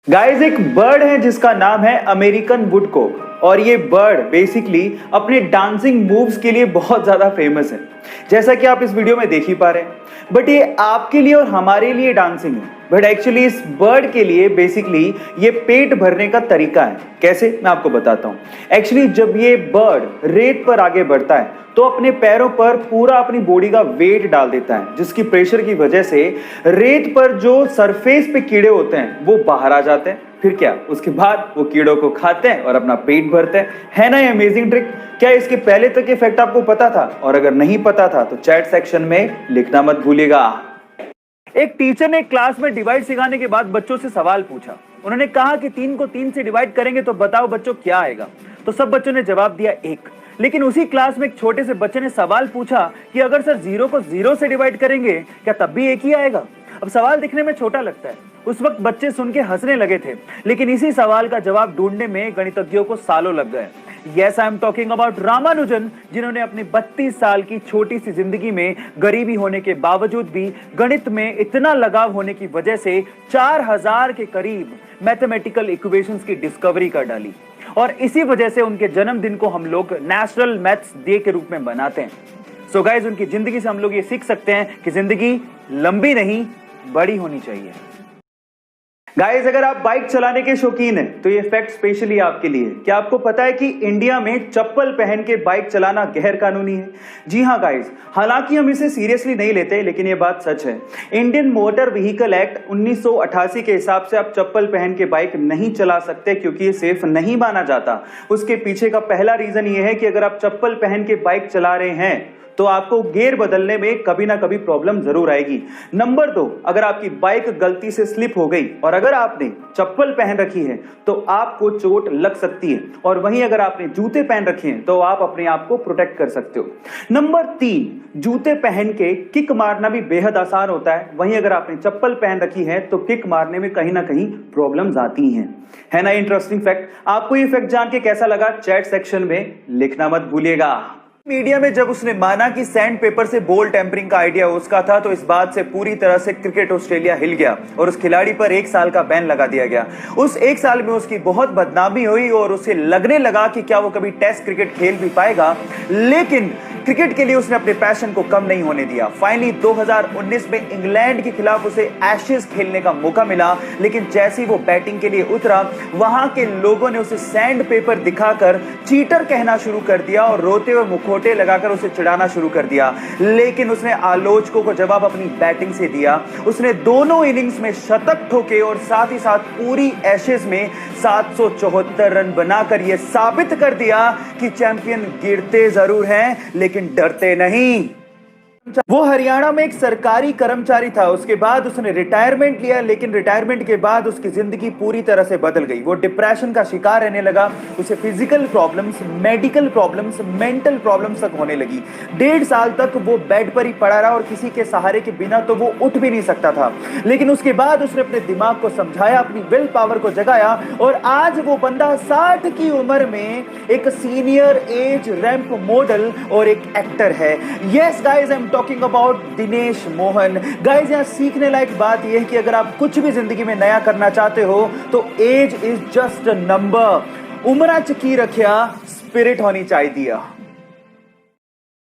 Guys एक bird है जिसका नाम है अमेरिकन वुडकॉक और ये बर्ड बेसिकली अपने डांसिंग मूव्स के लिए बहुत ज्यादा फेमस है। जैसा कि आप इस वीडियो में देख ही पा रहे हैं, बट ये आपके लिए और हमारे लिए डांसिंग है, बट एक्चुअली इस बर्ड के लिए बेसिकली ये पेट भरने का तरीका है। कैसे, मैं आपको बताता हूं। एक्चुअली जब ये बर्ड रेत पर आगे बढ़ता है तो अपने पैरों पर पूरा अपनी बॉडी का वेट डाल देता है, जिसकी प्रेशर की वजह से रेत पर जो सरफेस पे कीड़े होते हैं वो बाहर आ जाते हैं। फिर क्या, उसके बाद वो कीड़ों को खाते हैं और अपना पेट भरते हैं। है ना ये अमेजिंग ट्रिक? क्या इसके पहले तक ये फैक्ट आपको पता था? और अगर नहीं पता था तो चैट सेक्शन में लिखना मत भूलिएगा। एक टीचर ने क्लास में डिवाइड सिखाने के बाद बच्चों से सवाल पूछा। उन्होंने कहा कि 3 को 3 से डिवाइड करेंगे तो बताओ बच्चों क्या आएगा। तो सब बच्चों ने जवाब दिया 1। लेकिन उसी क्लास में एक छोटे से बच्चे ने सवाल पूछा कि अगर सर 0 को 0 से डिवाइड करेंगे क्या तब भी 1 ही आएगा? अब सवाल दिखने में छोटा लगता है, उस वक्त बच्चे सुन के हंसने लगे थे, लेकिन इसी सवाल का जवाब ढूंढने में गणितज्ञों को सालों लग गए। Yes, I am talking about Ramanujan, जिन्होंने अपनी 32 साल की छोटी सी जिंदगी में गरीबी होने के बावजूद भी गणित में इतना लगाव होने की वजह से 4000 के करीब मैथमेटिकल इक्वेशंस की डिस्कवरी कर डाली। और इसी वजह से उनके जन्मदिन को हम लोग नेशनल मैथ्स डे के रूप में मनाते हैं। सो गाइस, उनकी जिंदगी से हम लोग ये सीख सकते हैं कि जिंदगी लंबी नहीं बड़ी होनी चाहिए। गाइस, अगर आप बाइक चलाने के शौकीन हैं तो ये फैक्ट स्पेशली आपके लिए। क्या आपको पता है कि इंडिया में चप्पल पहन के बाइक चलाना गैर कानूनी है? जी हाँ गाइस, हालांकि हम इसे सीरियसली नहीं लेते, लेकिन ये बात सच है। इंडियन मोटर व्हीकल एक्ट 1988 के हिसाब से आप चप्पल पहन के बाइक नहीं चला सकते, क्योंकि ये सेफ नहीं माना जाता। उसके पीछे का पहला रीजन ये है कि अगर आप चप्पल पहन के बाइक चला रहे हैं तो आपको गियर बदलने में कभी ना कभी प्रॉब्लम जरूर आएगी। नंबर 2, अगर आपकी बाइक गलती से स्लिप हो गई और अगर आपने चप्पल पहन रखी है तो आपको चोट लग सकती है, और वहीं अगर आपने जूते पहन रखे हैं तो आप अपने आप को प्रोटेक्ट कर सकते हो। नंबर 3, जूते पहन के किक मारना भी बेहद आसान होता है, वहीं अगर आपने चप्पल पहन रखी है तो किक मारने में कहीं ना कहीं प्रॉब्लम्स आती हैं। है ना इंटरेस्टिंग फैक्ट? आपको ये फैक्ट जान के कैसा लगा? चैट सेक्शन में लिखना मत भूलिएगा। मीडिया में जब उसने माना कि सैंड पेपर से बॉल टेम्परिंग का आइडिया उसका था, तो इस बात से पूरी तरह से क्रिकेट ऑस्ट्रेलिया हिल गया और उस खिलाड़ी पर 1 साल का बैन लगा दिया गया। उस 1 साल में उसकी बहुत बदनामी हुई और उसे लगने लगा कि क्या वो कभी टेस्ट क्रिकेट खेल भी पाएगा, लेकिन क्रिकेट के लिए उसने अपने पैशन को कम नहीं होने दिया। फाइनली 2019 में इंग्लैंड के खिलाफ उसे एशेज खेलने का मौका मिला, लेकिन जैसे ही वो बैटिंग के लिए उतरा, वहां के लोगों ने उसे सैंड पेपर दिखाकर चीटर कहना शुरू कर दिया और रोते हुए मुखौटे लगाकर उसे चिढ़ाना शुरू कर दिया। लेकिन उसने आलोचकों को जवाब अपनी बैटिंग से दिया। उसने दोनों इनिंग्स में शतक ठोके और साथ ही साथ पूरी एशेज में 774 रन बनाकर यह साबित कर दिया कि चैंपियन गिरते जरूर हैं लेकिन डरते नहीं। वो हरियाणा में एक सरकारी कर्मचारी था। उसके बाद उसने रिटायरमेंट लिया, लेकिन रिटायरमेंट के बाद उसकी जिंदगी पूरी तरह से बदल गई। वो डिप्रेशन का शिकार रहने लगा। उसे physical problems, medical problems, mental problems तक होने लगी। 1.5 साल तक वो बेड पर ही पड़ा रहा और किसी के सहारे के बिना तो वो उठ भी नहीं सकता था। लेकिन उसके बाद उसने अपने दिमाग को समझाया, अपनी विल पावर को जगाया और आज वो बंदा 60 की उम्र में एक सीनियर एज रैंप मॉडल और एक एक्टर है। Yes guys, I am talking about Dinesh Mohan. Guys, यहां सीखने लायक बात यह है कि अगर आप कुछ भी जिंदगी में नया करना चाहते हो तो age is just a number. उम्र च की रखिया, स्पिरिट होनी चाहिए।